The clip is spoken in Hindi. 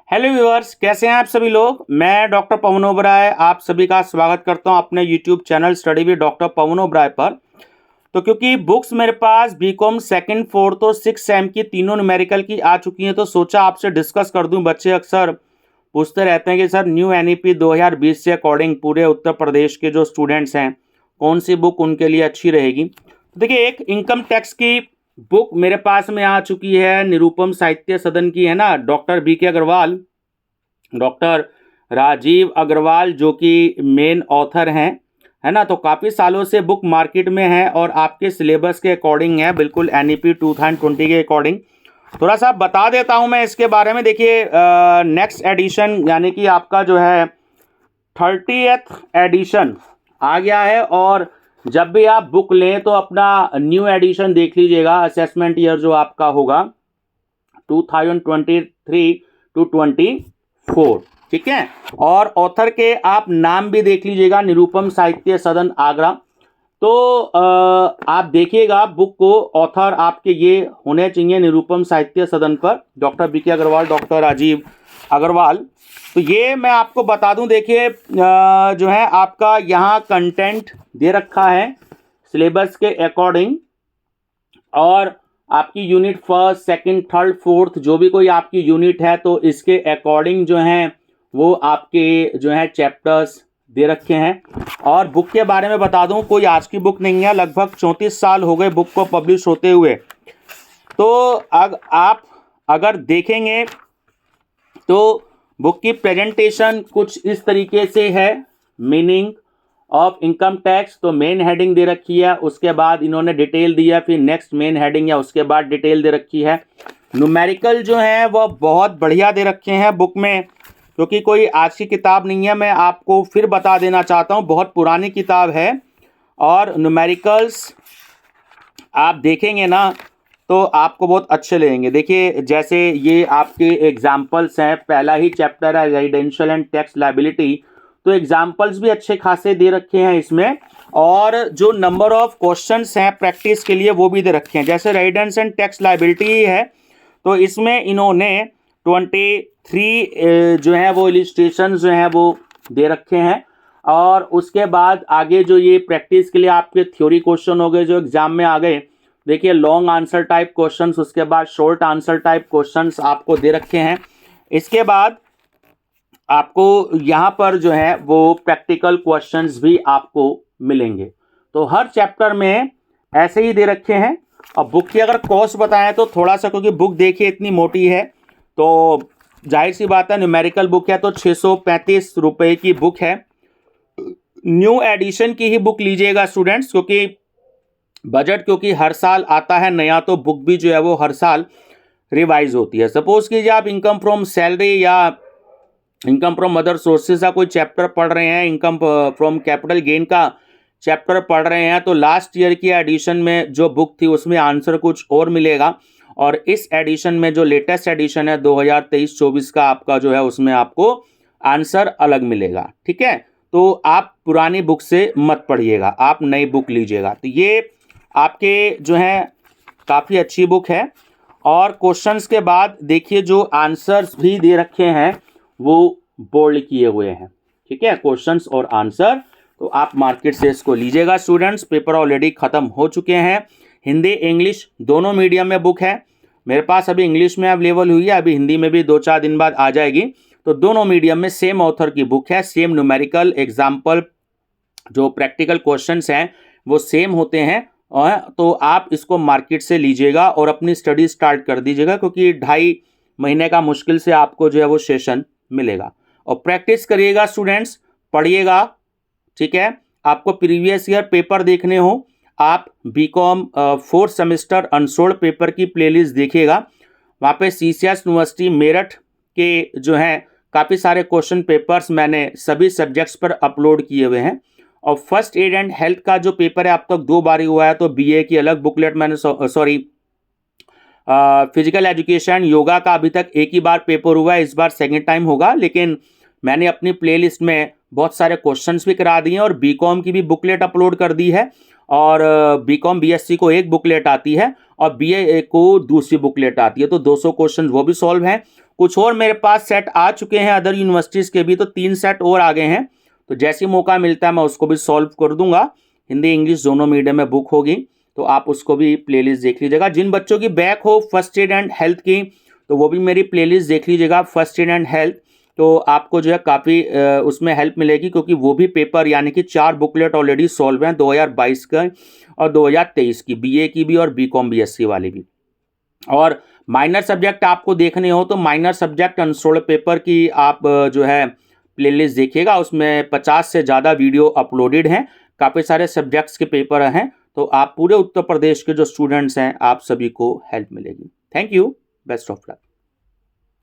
हेलो व्यूअर्स, कैसे हैं आप सभी लोग। मैं डॉक्टर पवन ओबराय आप सभी का स्वागत करता हूं अपने YouTube channel study with doctor Pawan Oberoi पर। तो क्योंकि बुक्स मेरे पास बीकॉम सेकंड फोर्थ और सिक्स सेम की तीनों न्यूमेरिकल की आ चुकी हैं, तो सोचा आपसे डिस्कस कर दूं। बच्चे अक्सर पूछते रहते हैं कि सर न्यू एनईपी 2020 से अकॉर्डिंग पूरे उत्तर प्रदेश के जो स्टूडेंट्स हैं कौन सी बुक उनके लिए अच्छी रहेगी। तो देखिए, एक इनकम टैक्स की बुक मेरे पास में आ चुकी है, निरूपम साहित्य सदन की है ना, doctor B K Agarwal, doctor Rajeev Agarwal जो कि मेन ऑथर हैं, है ना। तो काफ़ी सालों से बुक मार्केट में है और आपके सिलेबस के अकॉर्डिंग है, बिल्कुल एनईपी 2020 के अकॉर्डिंग। थोड़ा सा बता देता हूं मैं इसके बारे में। देखिए, नेक्स्ट एडिशन यानी कि आपका जो है 30th एडिशन आ गया है, और जब भी आप बुक लें तो अपना न्यू एडिशन देख लीजिएगा। असेसमेंट ईयर जो आपका होगा 2023 टू 24, ठीक है। और ऑथर के आप नाम भी देख लीजिएगा, निरूपम साहित्य सदन आगरा। तो आप देखिएगा बुक को, ऑथर आपके ये होने चाहिए निरूपम साहित्य सदन पर, doctor B K Agarwal, doctor Rajeev Agarwal. तो ये मैं आपको बता दूं, देखिए जो है आपका यहाँ कंटेंट दे रखा है सिलेबस के अकॉर्डिंग, और आपकी unit first second third fourth जो भी कोई आपकी यूनिट है तो इसके अकॉर्डिंग जो है वो आपके जो है चैप्टर्स दे रखे हैं। और बुक के बारे में बता दूं, कोई आज की बुक नहीं है, लगभग 34 साल हो गए बुक को पब्लिश होते हुए। तो आप अगर देखेंगे तो बुक की प्रेजेंटेशन कुछ इस तरीके से है। मीनिंग ऑफ इनकम टैक्स, तो मेन हेडिंग दे रखी है, उसके बाद इन्होंने डिटेल दिया, फिर नेक्स्ट मेन हेडिंग या उसके बाद डिटेल दे रखी है। न्यूमेरिकल जो है वह बहुत बढ़िया दे रखे हैं बुक में, क्योंकि कोई आज की किताब नहीं है। मैं आपको फिर बता देना चाहता हूँ, बहुत पुरानी किताब है। और न्यूमेरिकल्स आप देखेंगे ना तो आपको बहुत अच्छे लगेंगे। देखिए, जैसे ये आपके एग्जाम्पल्स हैं, पहला ही चैप्टर है रेजिडेंशियल एंड टैक्स लायबिलिटी, तो एग्जाम्पल्स भी अच्छे खासे दे रखे हैं इसमें। और जो नंबर ऑफ क्वेश्चंस हैं प्रैक्टिस के लिए वो भी दे रखे हैं। जैसे रेजिडेंस एंड टैक्स लायबिलिटी है तो इसमें इन्होंने 23 जो है वो इलिस्ट्रेशन जो है वो दे रखे हैं। और उसके बाद आगे जो ये प्रैक्टिस के लिए आपके थ्योरी क्वेश्चन हो गए जो एग्जाम में आ गए, देखिए लॉन्ग आंसर टाइप क्वेश्चंस, उसके बाद शॉर्ट आंसर टाइप क्वेश्चंस आपको दे रखे हैं। इसके बाद आपको यहाँ पर जो है वो प्रैक्टिकल क्वेश्चंस भी आपको मिलेंगे। तो हर चैप्टर में ऐसे ही दे रखे हैं। अब बुक की अगर कॉस्ट बताएं तो थोड़ा सा, क्योंकि बुक देखिए इतनी मोटी है तो जाहिर सी बात है, न्यूमेरिकल बुक है तो 635 रुपये की बुक है। न्यू एडिशन की ही बुक लीजिएगा स्टूडेंट्स, क्योंकि बजट क्योंकि हर साल आता है नया, तो बुक भी जो है वो हर साल रिवाइज होती है। सपोज कीजिए आप इनकम फ्रॉम सैलरी या इनकम फ्रॉम अदर सोर्सेज का कोई चैप्टर पढ़ रहे हैं, इनकम फ्रॉम कैपिटल गेन का चैप्टर पढ़ रहे हैं, तो लास्ट ईयर की एडिशन में जो बुक थी उसमें आंसर कुछ और मिलेगा, और इस एडिशन में जो लेटेस्ट एडिशन है 2023-24 का आपका जो है उसमें आपको आंसर अलग मिलेगा, ठीक है। तो आप पुरानी बुक से मत पढ़िएगा, आप नई बुक लीजिएगा। तो ये आपके जो है काफ़ी अच्छी बुक है। और क्वेश्चंस के बाद देखिए जो आंसर्स भी दे रखे हैं वो बोल्ड किए हुए हैं, ठीक है, क्वेश्चंस और आंसर। तो आप मार्केट से इसको लीजिएगा स्टूडेंट्स। पेपर ऑलरेडी ख़त्म हो चुके हैं, हिंदी इंग्लिश दोनों मीडियम में बुक है। मेरे पास अभी इंग्लिश में अवेलेबल हुई है, अभी हिंदी में भी 2-4 दिन बाद आ जाएगी। तो दोनों मीडियम में सेम ऑथर की बुक है, सेम न्यूमेरिकल एग्जाम्पल, जो प्रैक्टिकल क्वेश्चंस हैं वो सेम होते हैं। तो आप इसको मार्केट से लीजिएगा और अपनी स्टडी स्टार्ट कर दीजिएगा, क्योंकि 2.5 महीने का मुश्किल से आपको जो है वो सेशन मिलेगा। और प्रैक्टिस करिएगा स्टूडेंट्स, पढ़िएगा, ठीक है। आपको प्रीवियस ईयर पेपर देखने हो, आप BCom 4th semester unsolved paper की प्लेलिस्ट देखिएगा। वहाँ पे सीसीएस यूनिवर्सिटी मेरठ के जो हैं काफ़ी सारे क्वेश्चन पेपर्स मैंने सभी सब्जेक्ट्स पर अपलोड किए हुए हैं। और फर्स्ट एड एंड हेल्थ का जो पेपर है अब तक 2 बार ही हुआ है, तो बीए की अलग बुकलेट मैंने फिजिकल एजुकेशन योगा का अभी तक एक ही बार पेपर हुआ है, इस बार सेकेंड टाइम होगा। लेकिन मैंने अपनी प्लेलिस्ट में बहुत सारे क्वेश्चंस भी करा दिए हैं, और बीकॉम की भी बुकलेट अपलोड कर दी है। और बीकॉम बीएससी को एक बुकलेट आती है और बीए को दूसरी बुकलेट आती है, तो 200 क्वेश्चन वो भी सॉल्व हैं। कुछ और मेरे पास सेट आ चुके हैं अदर यूनिवर्सिटीज़ के भी, तो 3 सेट और आ गए हैं। तो जैसे ही मौका मिलता है मैं उसको भी सॉल्व कर दूंगा। हिंदी इंग्लिश दोनों मीडियम में बुक होगी, तो आप उसको भी प्लेलिस्ट देख लीजिएगा। जिन बच्चों की बैक हो फर्स्ट एड एंड हेल्थ की, तो वो भी मेरी प्लेलिस्ट देख लीजिएगा, फर्स्ट एड एंड हेल्थ। तो आपको जो है काफ़ी उसमें हेल्प मिलेगी, क्योंकि वो भी पेपर यानी कि 4 बुकलेट ऑलरेडी सॉल्व हैं 2022 का और 2023 की, बीए की भी और बीकॉम बीएससी वाली भी। और माइनर सब्जेक्ट आपको देखने हो तो माइनर सब्जेक्ट अनसोल्ड पेपर की आप जो है प्लेलिस्ट देखिएगा, उसमें 50 से ज़्यादा वीडियो अपलोडेड हैं, काफ़ी सारे सब्जेक्ट्स के पेपर हैं। तो आप पूरे उत्तर प्रदेश के जो स्टूडेंट्स हैं आप सभी को हेल्प मिलेगी। Thank you, best of luck.